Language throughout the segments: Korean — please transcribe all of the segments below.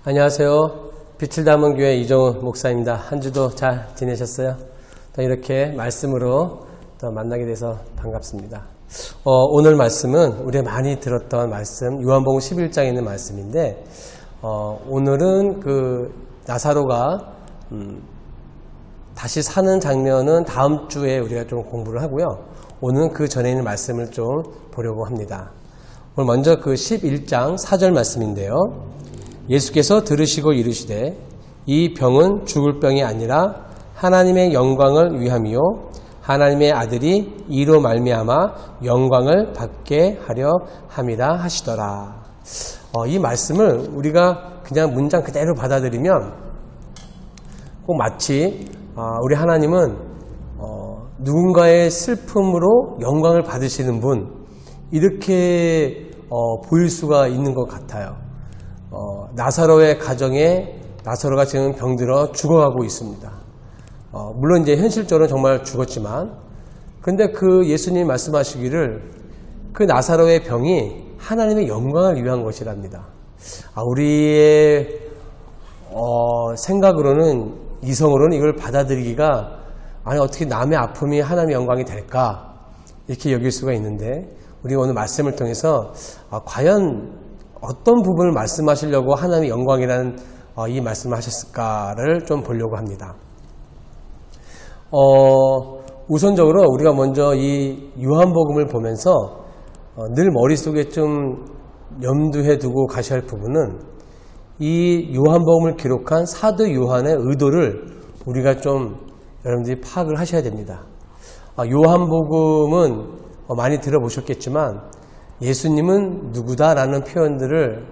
안녕하세요. 빛을 담은 교회 이정훈 목사입니다. 한 주도 잘 지내셨어요? 또 이렇게 말씀으로 또 만나게 돼서 반갑습니다. 오늘 말씀은 우리가 많이 들었던 말씀, 요한복음 11장에 있는 말씀인데, 오늘은 그 나사로가 다시 사는 장면은 다음 주에 우리가 좀 공부를 하고요. 오늘은 그 전에 있는 말씀을 좀 보려고 합니다. 오늘 먼저 그 11장 4절 말씀인데요. 예수께서 들으시고 이르시되 이 병은 죽을 병이 아니라 하나님의 영광을 위함이요 하나님의 아들이 이로 말미암아 영광을 받게 하려 함이라 하시더라. 이 말씀을 우리가 그냥 문장 그대로 받아들이면 꼭 마치 우리 하나님은 누군가의 슬픔으로 영광을 받으시는 분, 이렇게 보일 수가 있는 것 같아요. 나사로의 가정에 나사로가 지금 병들어 죽어가고 있습니다. 물론 이제 현실적으로 정말 죽었지만, 근데 그 예수님이 말씀하시기를 그 나사로의 병이 하나님의 영광을 위한 것이랍니다. 우리의 생각으로는, 이성으로는 이걸 받아들이기가, 아니 어떻게 남의 아픔이 하나님의 영광이 될까, 이렇게 여길 수가 있는데, 우리가 오늘 말씀을 통해서 과연 어떤 부분을 말씀하시려고 하나님의 영광이라는 이 말씀을 하셨을까를 좀 보려고 합니다. 우선적으로 우리가 먼저 이 요한복음을 보면서 늘 머릿속에 좀 염두해 두고 가셔야 할 부분은, 이 요한복음을 기록한 사도 요한의 의도를 우리가 좀 여러분들이 파악을 하셔야 됩니다. 요한복음은 많이 들어보셨겠지만 예수님은 누구다라는 표현들을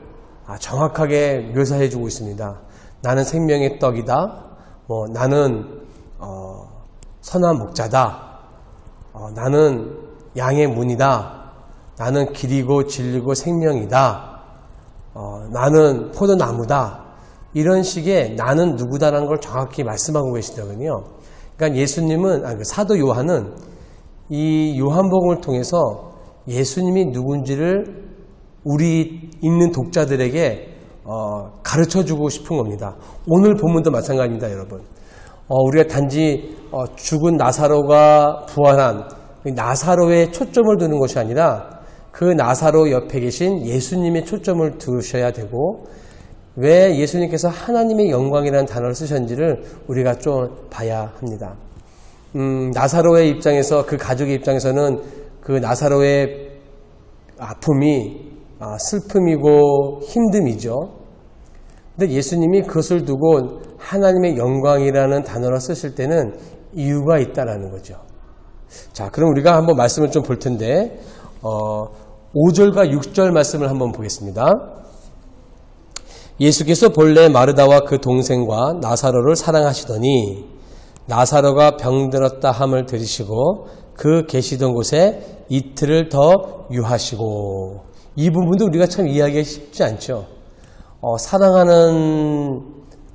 정확하게 묘사해 주고 있습니다. 나는 생명의 떡이다. 나는 선한 목자다. 나는 양의 문이다. 나는 길이고 진리고 생명이다. 나는 포도나무다. 이런 식의 나는 누구다라는 걸 정확히 말씀하고 계시더군요. 그러니까 예수님은, 사도 요한은 이 요한복음을 통해서 예수님이 누군지를 우리 읽는 독자들에게 가르쳐주고 싶은 겁니다. 오늘 본문도 마찬가지입니다, 여러분. 우리가 단지 죽은 나사로가 부활한 나사로에 초점을 두는 것이 아니라 그 나사로 옆에 계신 예수님의 초점을 두셔야 되고, 왜 예수님께서 하나님의 영광이라는 단어를 쓰셨는지를 우리가 좀 봐야 합니다. 나사로의 입장에서, 그 가족의 입장에서는 그 나사로의 아픔이 슬픔이고 힘듦이죠. 근데 예수님이 그것을 두고 하나님의 영광이라는 단어를 쓰실 때는 이유가 있다라는 거죠. 자, 그럼 우리가 한번 말씀을 좀 볼 텐데, 5절과 6절 말씀을 한번 보겠습니다. 예수께서 본래 마르다와 그 동생과 나사로를 사랑하시더니 나사로가 병들었다 함을 들으시고 그 계시던 곳에 이틀을 더 유하시고. 이 부분도 우리가 참 이해하기가 쉽지 않죠. 사랑하는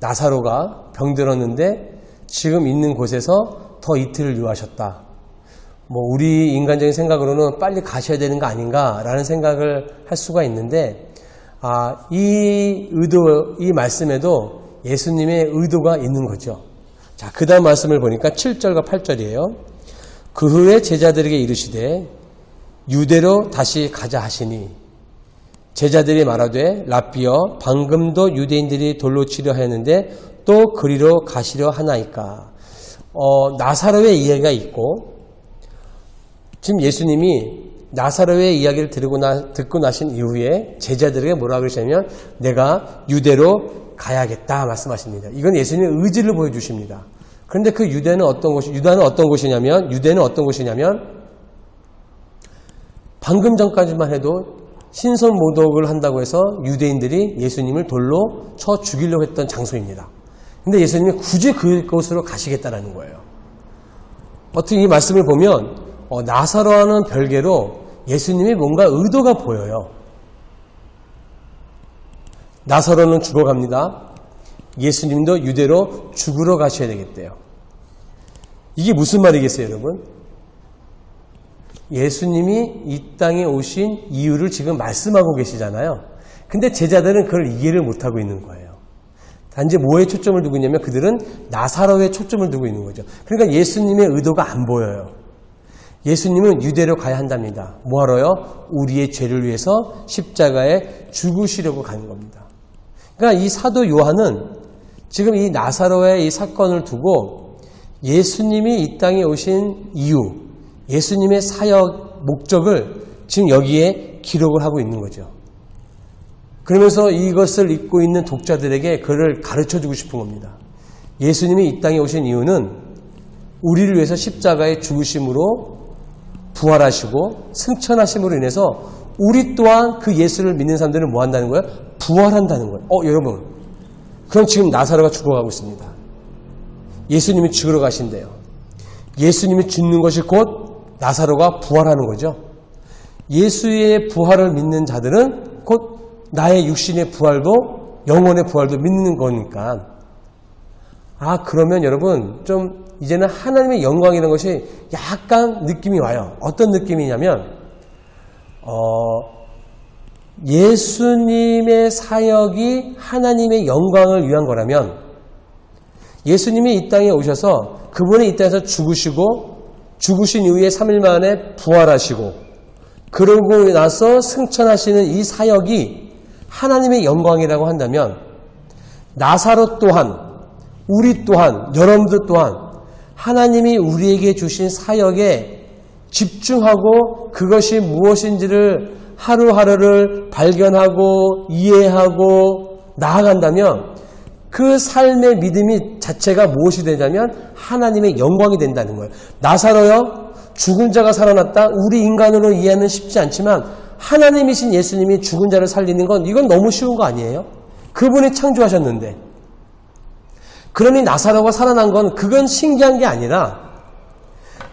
나사로가 병들었는데 지금 있는 곳에서 더 이틀을 유하셨다. 우리 인간적인 생각으로는 빨리 가셔야 되는 거 아닌가라는 생각을 할 수가 있는데, 이 의도, 이 말씀에도 예수님의 의도가 있는 거죠. 자, 그 다음 말씀을 보니까 7절과 8절이에요. 그 후에 제자들에게 이르시되 유대로 다시 가자 하시니 제자들이 말하되 랍비여 방금도 유대인들이 돌로 치려 하였는데 또 그리로 가시려 하나이까. 나사로의 이야기가 있고, 지금 예수님이 나사로의 이야기를 듣고 나신 이후에 제자들에게 뭐라 그러시냐면 내가 유대로 가야겠다 말씀하십니다. 이건 예수님의 의지를 보여주십니다. 그런데 그 유대는 어떤 곳이냐면 방금 전까지만 해도 신선 모독을 한다고 해서 유대인들이 예수님을 돌로 쳐 죽이려고 했던 장소입니다. 근데 예수님이 굳이 그곳으로 가시겠다라는 거예요. 어떻게 이 말씀을 보면 나사로와는 별개로 예수님이 뭔가 의도가 보여요. 나사로는 죽어갑니다. 예수님도 유대로 죽으러 가셔야 되겠대요. 이게 무슨 말이겠어요, 여러분? 예수님이 이 땅에 오신 이유를 지금 말씀하고 계시잖아요. 근데 제자들은 그걸 이해를 못하고 있는 거예요. 단지 뭐에 초점을 두고 있냐면 그들은 나사로에 초점을 두고 있는 거죠. 그러니까 예수님의 의도가 안 보여요. 예수님은 유대로 가야 한답니다. 뭐하러요? 우리의 죄를 위해서 십자가에 죽으시려고 가는 겁니다. 그러니까 이 사도 요한은 지금 이 나사로의 이 사건을 두고 예수님이 이 땅에 오신 이유, 예수님의 사역 목적을 지금 여기에 기록을 하고 있는 거죠. 그러면서 이것을 읽고 있는 독자들에게 그를 가르쳐주고 싶은 겁니다. 예수님이 이 땅에 오신 이유는 우리를 위해서 십자가에 죽으심으로 부활하시고 승천하심으로 인해서 우리 또한 그 예수를 믿는 사람들은 뭐 한다는 거예요? 부활한다는 거예요. 여러분, 그럼 지금 나사로가 죽어가고 있습니다. 예수님이 죽으러 가신대요. 예수님이 죽는 것이 곧 나사로가 부활하는 거죠. 예수의 부활을 믿는 자들은 곧 나의 육신의 부활도 영혼의 부활도 믿는 거니까. 그러면 여러분 좀 이제는 하나님의 영광이라는 것이 약간 느낌이 와요. 어떤 느낌이냐면 예수님의 사역이 하나님의 영광을 위한 거라면 예수님이 이 땅에 오셔서 그분이 이 땅에서 죽으신 이후에 3일 만에 부활하시고 그러고 나서 승천하시는 이 사역이 하나님의 영광이라고 한다면 나사로 또한 우리 또한 여러분들 또한 하나님이 우리에게 주신 사역에 집중하고 그것이 무엇인지를 하루하루를 발견하고 이해하고 나아간다면 그 삶의 믿음이 자체가 무엇이 되냐면 하나님의 영광이 된다는 거예요. 나사로요, 죽은 자가 살아났다. 우리 인간으로 이해하는 쉽지 않지만 하나님이신 예수님이 죽은 자를 살리는 건 이건 너무 쉬운 거 아니에요? 그분이 창조하셨는데. 그러니 나사로가 살아난 건 그건 신기한 게 아니라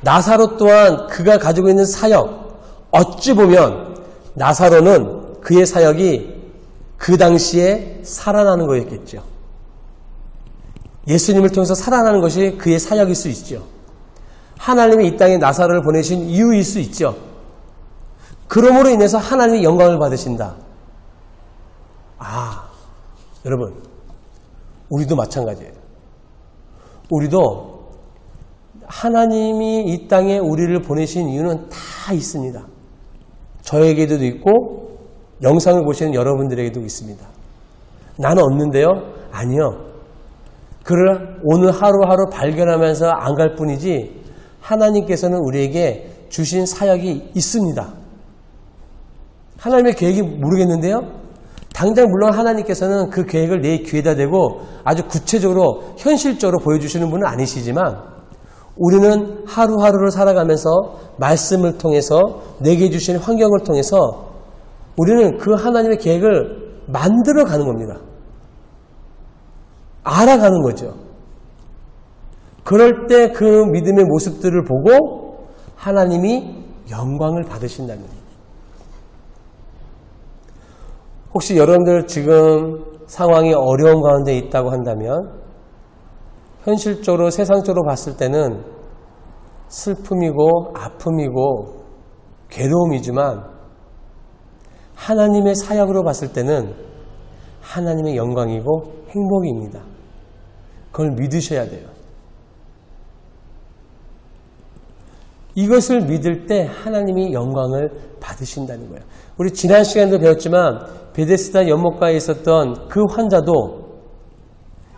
나사로 또한 그가 가지고 있는 사역, 어찌 보면 나사로는 그의 사역이 그 당시에 살아나는 거였겠죠. 예수님을 통해서 살아나는 것이 그의 사역일 수 있죠. 하나님이 이 땅에 나사로를 보내신 이유일 수 있죠. 그러므로 인해서 하나님의 영광을 받으신다. 여러분, 우리도 마찬가지예요. 우리도 하나님이 이 땅에 우리를 보내신 이유는 다 있습니다. 저에게도 있고 영상을 보시는 여러분들에게도 있습니다. 나는 없는데요? 아니요. 그를 오늘 하루하루 발견하면서 안 갈 뿐이지 하나님께서는 우리에게 주신 사역이 있습니다. 하나님의 계획이 모르겠는데요? 당장 물론 하나님께서는 그 계획을 내 귀에다 대고 아주 구체적으로 현실적으로 보여주시는 분은 아니시지만 우리는 하루하루를 살아가면서 말씀을 통해서 내게 주신 환경을 통해서 우리는 그 하나님의 계획을 만들어가는 겁니다. 알아가는 거죠. 그럴 때 그 믿음의 모습들을 보고 하나님이 영광을 받으신다는 거예요. 혹시 여러분들 지금 상황이 어려운 가운데 있다고 한다면 현실적으로 세상적으로 봤을 때는 슬픔이고 아픔이고 괴로움이지만 하나님의 사역으로 봤을 때는 하나님의 영광이고 행복입니다. 그걸 믿으셔야 돼요. 이것을 믿을 때 하나님이 영광을 받으신다는 거예요. 우리 지난 시간에도 배웠지만 베데스다 연못가에 있었던 그 환자도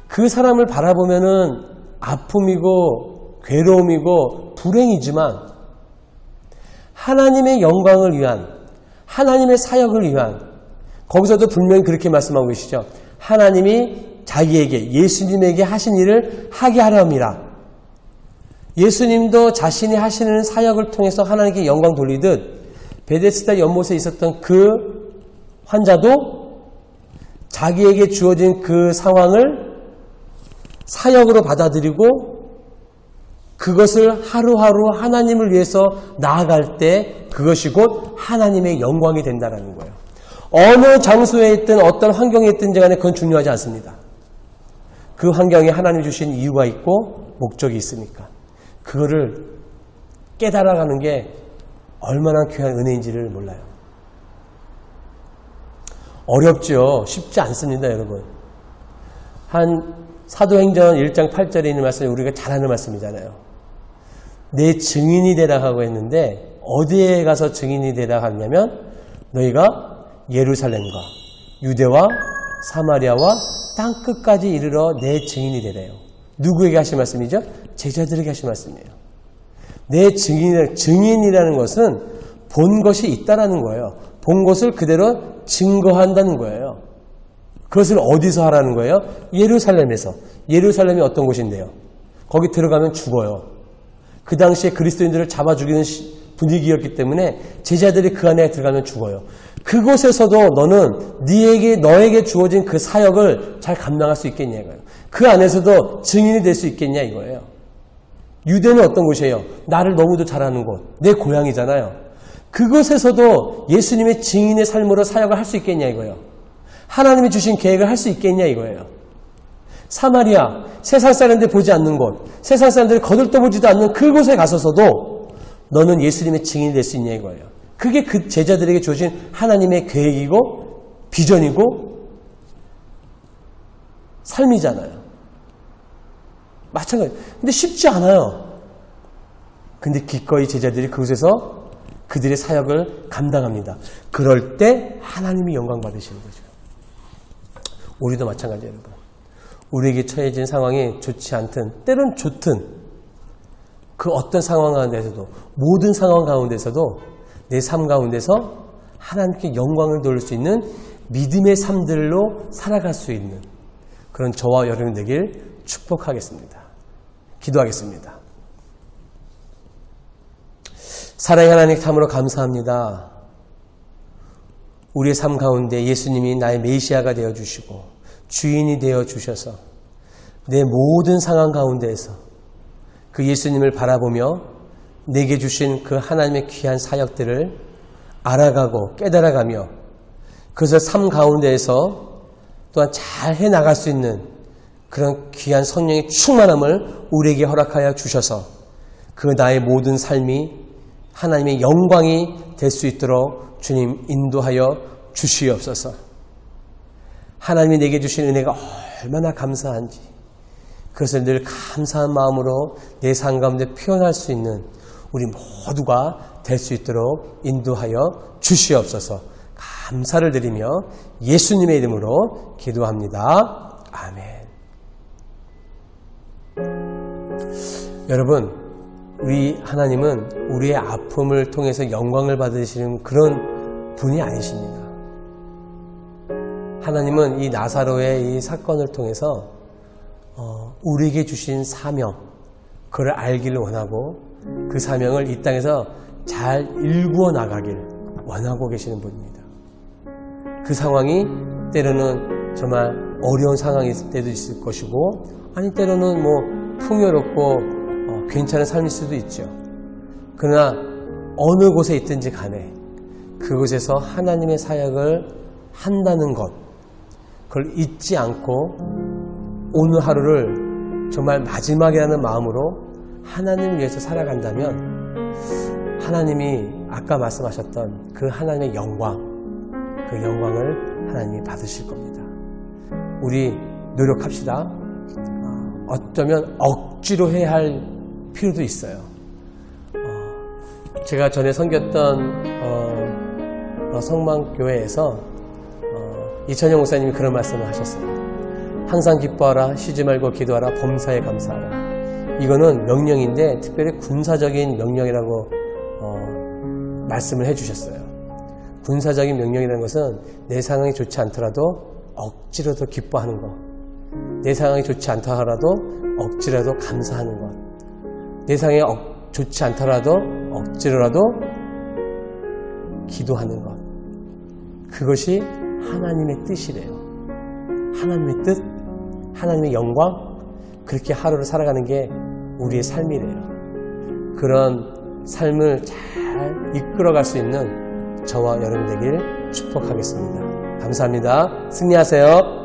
그 사람을 바라보면은 아픔이고 괴로움이고 불행이지만 하나님의 영광을 위한 하나님의 사역을 위한 거기서도 분명히 그렇게 말씀하고 계시죠. 하나님이 자기에게 예수님에게 하신 일을 하게 하려 합니다. 예수님도 자신이 하시는 사역을 통해서 하나님께 영광 돌리듯 베데스다 연못에 있었던 그 환자도 자기에게 주어진 그 상황을 사역으로 받아들이고 그것을 하루하루 하나님을 위해서 나아갈 때 그것이 곧 하나님의 영광이 된다는 거예요. 어느 장소에 있든 어떤 환경에 있든지 간에 그건 중요하지 않습니다. 그 환경에 하나님 주신 이유가 있고 목적이 있으니까 그거를 깨달아가는 게 얼마나 귀한 은혜인지를 몰라요. 어렵죠. 쉽지 않습니다, 여러분. 한 사도행전 1장 8절에 있는 말씀이 우리가 잘 아는 말씀이잖아요. 내 증인이 되라 하고 했는데 어디에 가서 증인이 되라 하냐면 너희가 예루살렘과 유대와 사마리아와 땅끝까지 이르러 내 증인이 되래요. 누구에게 하신 말씀이죠? 제자들에게 하신 말씀이에요. 내 증인이라는 것은 본 것이 있다라는 거예요. 본 것을 그대로 증거한다는 거예요. 그것을 어디서 하라는 거예요? 예루살렘에서. 예루살렘이 어떤 곳인데요? 거기 들어가면 죽어요. 그 당시에 그리스도인들을 잡아 죽이는 분위기였기 때문에 제자들이 그 안에 들어가면 죽어요. 그곳에서도 너는 너에게 주어진 그 사역을 잘 감당할 수 있겠냐 이거예요. 그 안에서도 증인이 될 수 있겠냐 이거예요. 유대는 어떤 곳이에요? 나를 너무도 잘하는 곳. 내 고향이잖아요. 그곳에서도 예수님의 증인의 삶으로 사역을 할 수 있겠냐 이거예요. 하나님이 주신 계획을 할 수 있겠냐 이거예요. 사마리아, 세상 사람들 보지 않는 곳, 세상 사람들이 거들떠보지도 않는 그곳에 가서서도 너는 예수님의 증인이 될 수 있냐 이거예요. 그게 그 제자들에게 주어진 하나님의 계획이고 비전이고 삶이잖아요. 마찬가지. 근데 쉽지 않아요. 근데 기꺼이 제자들이 그곳에서 그들의 사역을 감당합니다. 그럴 때 하나님이 영광 받으시는 거죠. 우리도 마찬가지예요, 여러분. 우리에게 처해진 상황이 좋지 않든 때론 좋든 그 어떤 상황 가운데서도 모든 상황 가운데서도 내 삶 가운데서 하나님께 영광을 돌릴 수 있는 믿음의 삶들로 살아갈 수 있는 그런 저와 여러분 되길 축복하겠습니다. 기도하겠습니다. 사랑의 하나님 참으로 감사합니다. 우리의 삶 가운데 예수님이 나의 메시아가 되어주시고 주인이 되어주셔서 내 모든 상황 가운데에서 그 예수님을 바라보며 내게 주신 그 하나님의 귀한 사역들을 알아가고 깨달아가며 그것을 삶 가운데에서 또한 잘 해나갈 수 있는 그런 귀한 성령의 충만함을 우리에게 허락하여 주셔서 그 나의 모든 삶이 하나님의 영광이 될 수 있도록 주님 인도하여 주시옵소서. 하나님이 내게 주신 은혜가 얼마나 감사한지 그것을 늘 감사한 마음으로 내 삶 가운데 표현할 수 있는 우리 모두가 될 수 있도록 인도하여 주시옵소서. 감사를 드리며 예수님의 이름으로 기도합니다. 아멘. 여러분, 우리 하나님은 우리의 아픔을 통해서 영광을 받으시는 그런 분이 아니십니다. 하나님은 이 나사로의 이 사건을 통해서 우리에게 주신 사명, 그걸 알기를 원하고 그 사명을 이 땅에서 잘 일구어 나가길 원하고 계시는 분입니다. 그 상황이 때로는 정말 어려운 상황일 때도 있을 것이고 아니 때로는 뭐 풍요롭고 괜찮은 삶일 수도 있죠. 그러나 어느 곳에 있든지 간에 그곳에서 하나님의 사역을 한다는 것, 그걸 잊지 않고 오늘 하루를 정말 마지막이라는 마음으로 하나님을 위해서 살아간다면 하나님이 아까 말씀하셨던 그 하나님의 영광, 그 영광을 하나님이 받으실 겁니다. 우리 노력합시다. 어쩌면 억지로 해야 할 필요도 있어요. 제가 전에 섬겼던 성망교회에서 이천영 목사님이 그런 말씀을 하셨어요. 항상 기뻐하라, 쉬지 말고 기도하라, 범사에 감사하라. 이거는 명령인데 특별히 군사적인 명령이라고 말씀을 해주셨어요. 군사적인 명령이라는 것은 내 상황이 좋지 않더라도 억지로도 기뻐하는 것, 내 상황이 좋지 않다 하더라도 억지라도 감사하는 것, 내 상황이 좋지 않더라도 억지로라도 기도하는 것, 그것이 하나님의 뜻이래요. 하나님의 뜻, 하나님의 영광, 그렇게 하루를 살아가는 게 우리의 삶이래요. 그런 삶을 잘 이끌어갈 수 있는 저와 여러분 되길 축복하겠습니다. 감사합니다. 승리하세요.